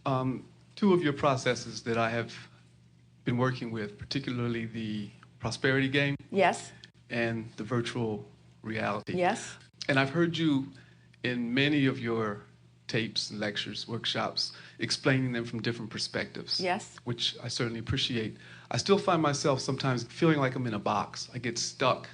Two of your processes that I have been working with, particularly the prosperity game Yes. and the virtual reality. Yes. And I've heard you in many of your tapes, lectures, workshops, explaining them from different perspectives. Yes. Which I certainly appreciate. I still find myself sometimes feeling like I'm in a box. I get stuck.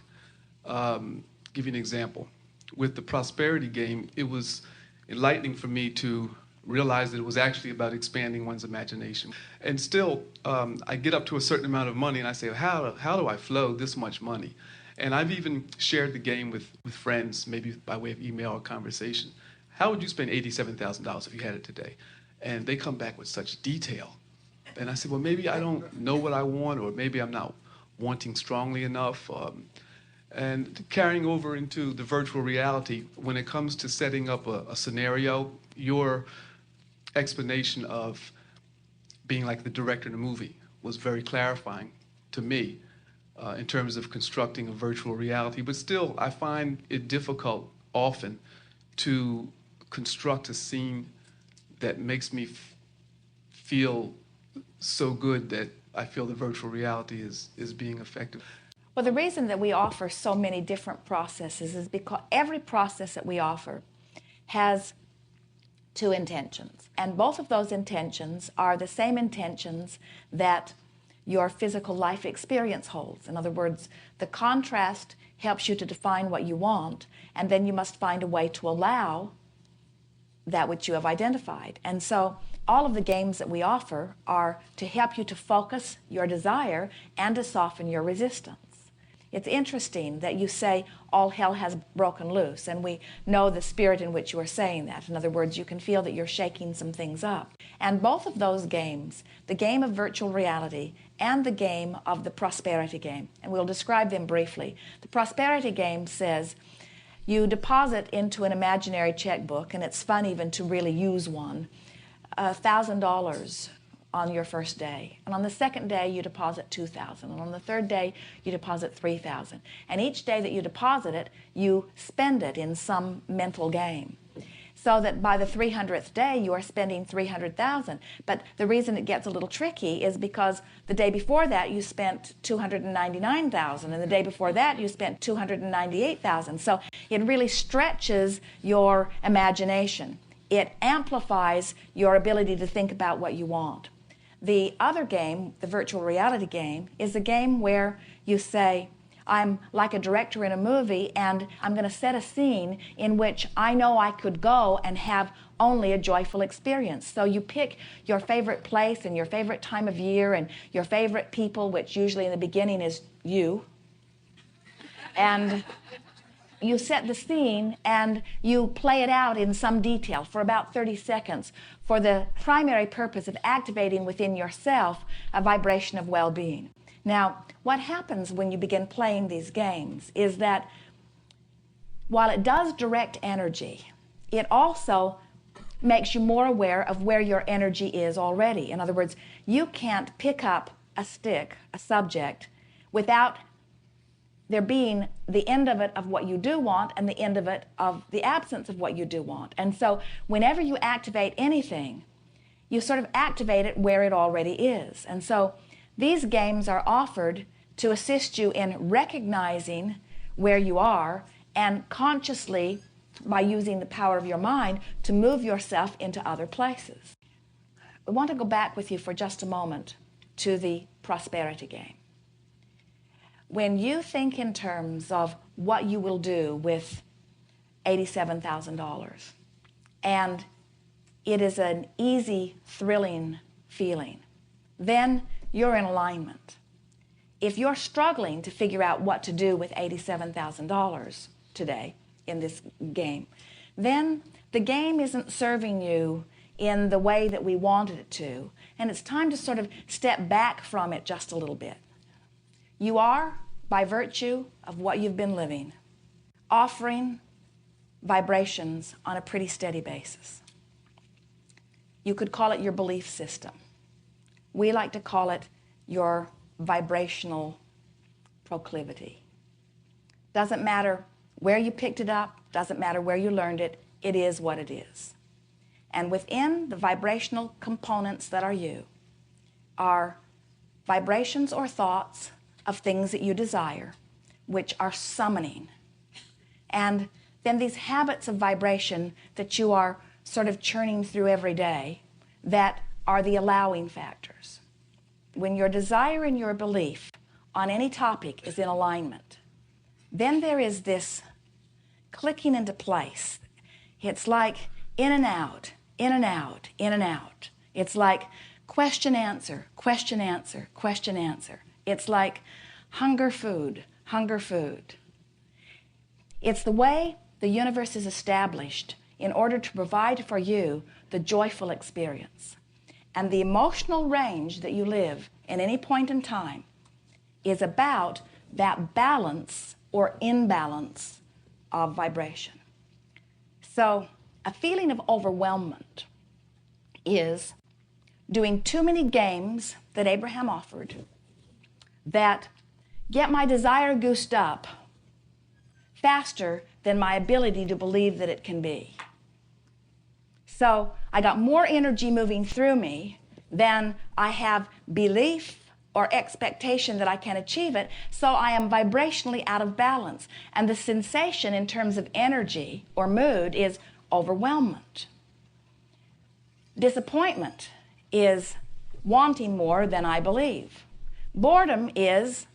Give you an example. With the prosperity game, it was enlightening for me to realize that it was actually about expanding one's imagination. And still, I get up to a certain amount of money and I say, how do I flow this much money? And I've even shared the game with friends, maybe by way of email or conversation. How would you spend $87,000 if you had it today? And they come back with such detail. And I said, well, maybe I don't know what I want, or maybe I'm not wanting strongly enough. And carrying over into the virtual reality, when it comes to setting up a scenario, your explanation of being like the director in a movie was very clarifying to me in terms of constructing a virtual reality. But still, I find it difficult often to construct a scene that makes me feel so good that I feel the virtual reality is being effective. Well, the reason that we offer so many different processes is because every process that we offer has two intentions. And both of those intentions are the same intentions that your physical life experience holds. In other words, the contrast helps you to define what you want, and then you must find a way to allow that which you have identified. And so all of the games that we offer are to help you to focus your desire and to soften your resistance. It's interesting that you say all hell has broken loose, and we know the spirit in which you are saying that. In other words, you can feel that you're shaking some things up. And both of those games, the game of virtual reality and the game of the prosperity game, and we'll describe them briefly. The prosperity game says you deposit into an imaginary checkbook, and it's fun even to really use one, $1,000 on your first day. And on the second day, you deposit $2,000. And on the third day, you deposit $3,000. And each day that you deposit it, you spend it in some mental game. So that by the 300th day, you are spending $300,000. But the reason it gets a little tricky is because the day before that, you spent $299,000. And the day before that, you spent $298,000. So it really stretches your imagination. It amplifies your ability to think about what you want. The other game, the virtual reality game, is a game where you say, I'm like a director in a movie, and I'm going to set a scene in which I know I could go and have only a joyful experience. So you pick your favorite place and your favorite time of year and your favorite people, which usually in the beginning is you. And you set the scene and you play it out in some detail for about 30 seconds for the primary purpose of activating within yourself a vibration of well-being. Now, what happens when you begin playing these games is that while it does direct energy, it also makes you more aware of where your energy is already. In other words, you can't pick up a stick, a subject, without there being the end of it of what you do want and the end of it of the absence of what you do want. And so whenever you activate anything, you sort of activate it where it already is. And so these games are offered to assist you in recognizing where you are and consciously, by using the power of your mind, to move yourself into other places. I want to go back with you for just a moment to the prosperity game. When you think in terms of what you will do with $87,000, and it is an easy, thrilling feeling, then you're in alignment. If you're struggling to figure out what to do with $87,000 today in this game, then the game isn't serving you in the way that we wanted it to, and it's time to sort of step back from it just a little bit. You are, by virtue of what you've been living, offering vibrations on a pretty steady basis. You could call it your belief system. We like to call it your vibrational proclivity. Doesn't matter where you picked it up, doesn't matter where you learned it, it is what it is. And within the vibrational components that are you are vibrations or thoughts of things that you desire, which are summoning. And then these habits of vibration that you are sort of churning through every day that are the allowing factors. When your desire and your belief on any topic is in alignment, then there is this clicking into place. It's like in and out, in and out, in and out. It's like question, answer, question, answer, question, answer. It's like hunger, food, hunger, food. It's the way the universe is established in order to provide for you the joyful experience. And the emotional range that you live in any point in time is about that balance or imbalance of vibration. So a feeling of overwhelmment is doing too many games that Abraham offered that get my desire goosed up faster than my ability to believe that it can be. So I got more energy moving through me than I have belief or expectation that I can achieve it, so I am vibrationally out of balance. And the sensation in terms of energy or mood is overwhelmment. Disappointment is wanting more than I believe. Boredom is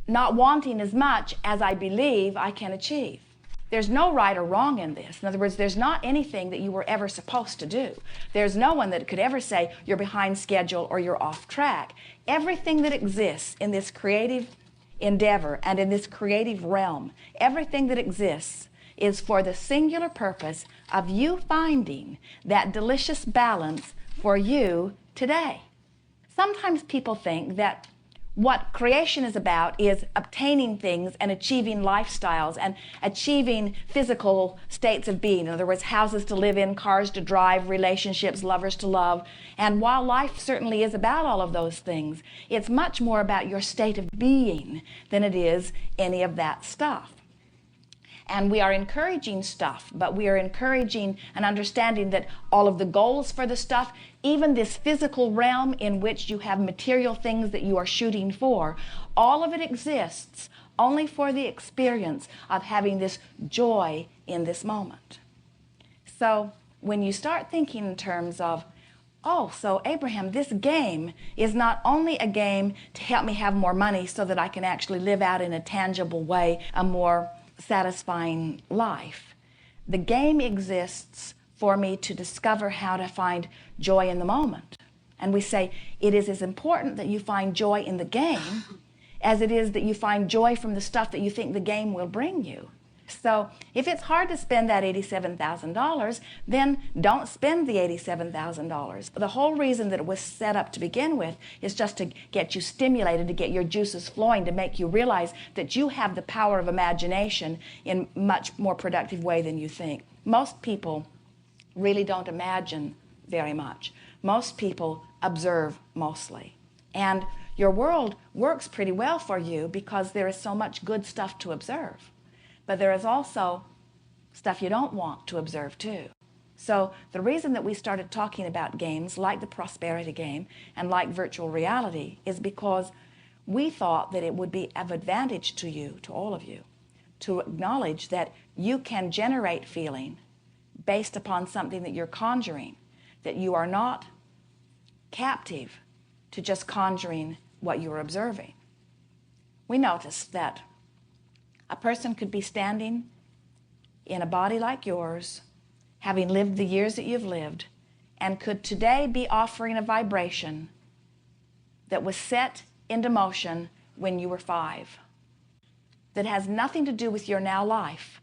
not wanting as much as I believe I can achieve. There's no right or wrong in this. In other words, there's not anything that you were ever supposed to do. There's no one that could ever say you're behind schedule or you're off track. Everything that exists in this creative endeavor and in this creative realm, everything that exists is for the singular purpose of you finding that delicious balance for you today. Sometimes people think that what creation is about is obtaining things and achieving lifestyles and achieving physical states of being. In other words, houses to live in, cars to drive, relationships, lovers to love. And while life certainly is about all of those things, it's much more about your state of being than it is any of that stuff. And we are encouraging stuff, but we are encouraging an understanding that all of the goals for the stuff, even this physical realm in which you have material things that you are shooting for, all of it exists only for the experience of having this joy in this moment. So when you start thinking in terms of, oh, so Abraham, this game is not only a game to help me have more money so that I can actually live out in a tangible way a more satisfying life. The game exists for me to discover how to find joy in the moment. And we say it is as important that you find joy in the game as it is that you find joy from the stuff that you think the game will bring you. So if it's hard to spend that $87,000, then don't spend the $87,000. The whole reason that it was set up to begin with is just to get you stimulated, to get your juices flowing, to make you realize that you have the power of imagination in a much more productive way than you think. Most people really don't imagine very much. Most people observe mostly. And your world works pretty well for you because there is so much good stuff to observe. But there is also stuff you don't want to observe too. So the reason that we started talking about games like the prosperity game and like virtual reality is because we thought that it would be of advantage to you, to all of you, to acknowledge that you can generate feeling based upon something that you're conjuring, that you are not captive to just conjuring what you're observing. We noticed that a person could be standing in a body like yours, having lived the years that you've lived, and could today be offering a vibration that was set into motion when you were 5, that has nothing to do with your now life,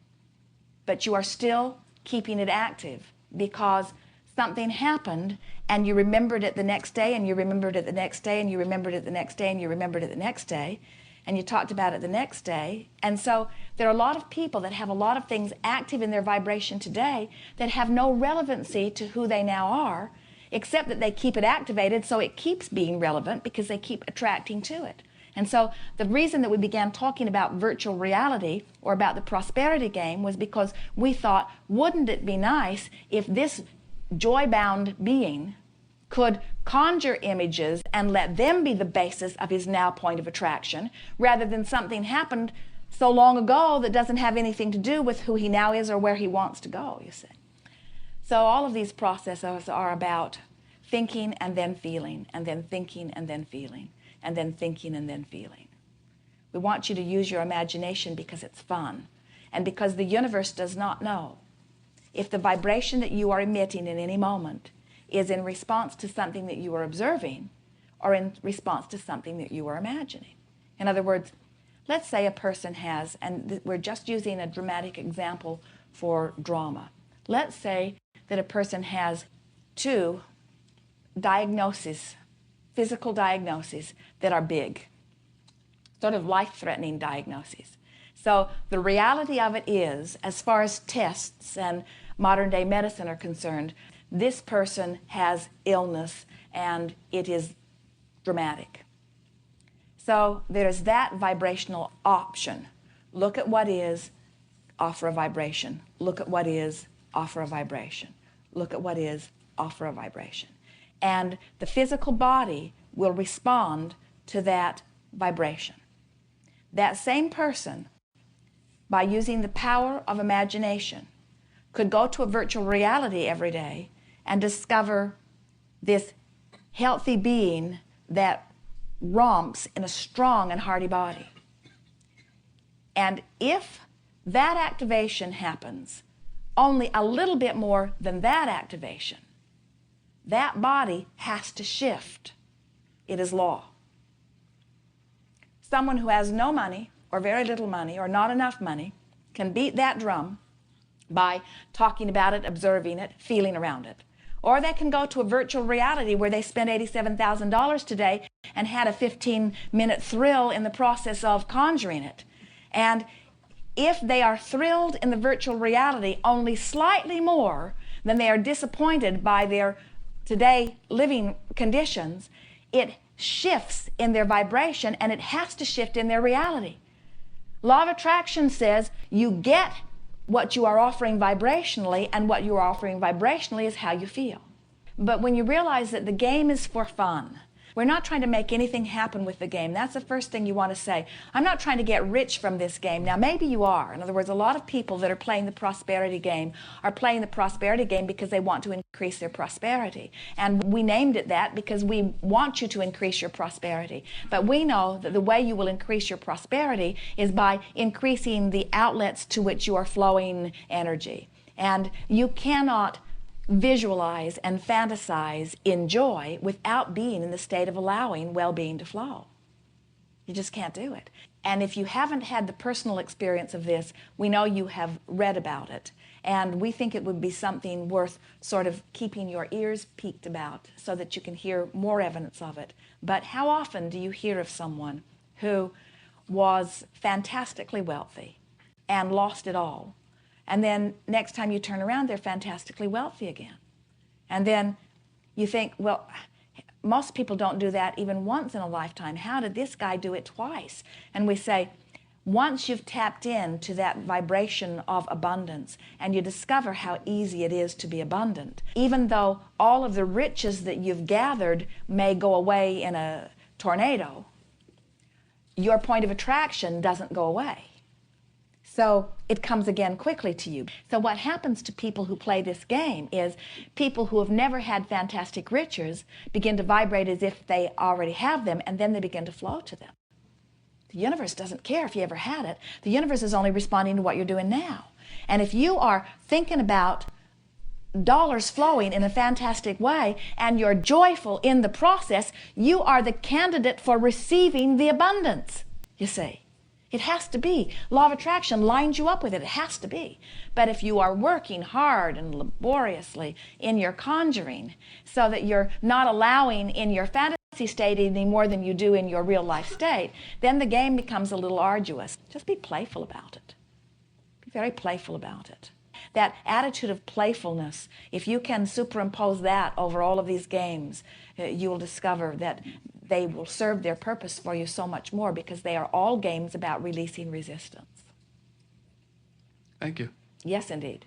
but you are still keeping it active because something happened and you remembered it the next day and you remembered it the next day and you remembered it the next day and you remembered it the next day. And you talked about it the next day. And so there are a lot of people that have a lot of things active in their vibration today that have no relevancy to who they now are, except that they keep it activated so it keeps being relevant because they keep attracting to it. And so the reason that we began talking about virtual reality or about the prosperity game was because we thought, wouldn't it be nice if this joy-bound being could conjure images and let them be the basis of his now point of attraction, rather than something happened so long ago that doesn't have anything to do with who he now is or where he wants to go, you see. So all of these processes are about thinking and then feeling, and then thinking and then feeling, and then thinking and then feeling. We want you to use your imagination because it's fun, and because the universe does not know if the vibration that you are emitting in any moment is in response to something that you are observing or in response to something that you are imagining. In other words, let's say a person has, and we're just using a dramatic example for drama. Let's say that a person has 2 diagnoses, physical diagnoses that are big, sort of life-threatening diagnoses. So the reality of it is, as far as tests and modern-day medicine are concerned, this person has illness and it is dramatic. So there's that vibrational option. Look at what is, offer a vibration. Look at what is, offer a vibration. Look at what is, offer a vibration. And the physical body will respond to that vibration. That same person, by using the power of imagination, could go to a virtual reality every day and discover this healthy being that romps in a strong and hearty body. And if that activation happens only a little bit more than that activation, that body has to shift. It is law. Someone who has no money or very little money or not enough money can beat that drum by talking about it, observing it, feeling around it. Or they can go to a virtual reality where they spent $87,000 today and had a 15-minute thrill in the process of conjuring it. And if they are thrilled in the virtual reality only slightly more than they are disappointed by their today living conditions, it shifts in their vibration, and it has to shift in their reality. Law of attraction says you get what you are offering vibrationally, and what you are offering vibrationally is how you feel. But when you realize that the game is for fun, we're not trying to make anything happen with the game. That's the first thing you want to say. I'm not trying to get rich from this game. Now, maybe you are. In other words, a lot of people that are playing the prosperity game are playing the prosperity game because they want to increase their prosperity. And we named it that because we want you to increase your prosperity. But we know that the way you will increase your prosperity is by increasing the outlets to which you are flowing energy. And you cannot visualize and fantasize in joy without being in the state of allowing well-being to flow. You just can't do it. And if you haven't had the personal experience of this, we know you have read about it. And we think it would be something worth sort of keeping your ears peaked about so that you can hear more evidence of it. But how often do you hear of someone who was fantastically wealthy and lost it all? And then next time you turn around, they're fantastically wealthy again. And then you think, well, most people don't do that even once in a lifetime. How did this guy do it twice? And we say, once you've tapped into that vibration of abundance and you discover how easy it is to be abundant, even though all of the riches that you've gathered may go away in a tornado, your point of attraction doesn't go away. So it comes again quickly to you. So what happens to people who play this game is people who have never had fantastic riches begin to vibrate as if they already have them, and then they begin to flow to them. The universe doesn't care if you ever had it. The universe is only responding to what you're doing now. And if you are thinking about dollars flowing in a fantastic way and you're joyful in the process, you are the candidate for receiving the abundance, you see. It has to be. Law of attraction lines you up with it. It has to be. But if you are working hard and laboriously in your conjuring so that you're not allowing in your fantasy state any more than you do in your real life state, then the game becomes a little arduous. Just be playful about it. Be very playful about it. That attitude of playfulness, if you can superimpose that over all of these games, you will discover that they will serve their purpose for you so much more, because they are all games about releasing resistance. Thank you. Yes, indeed.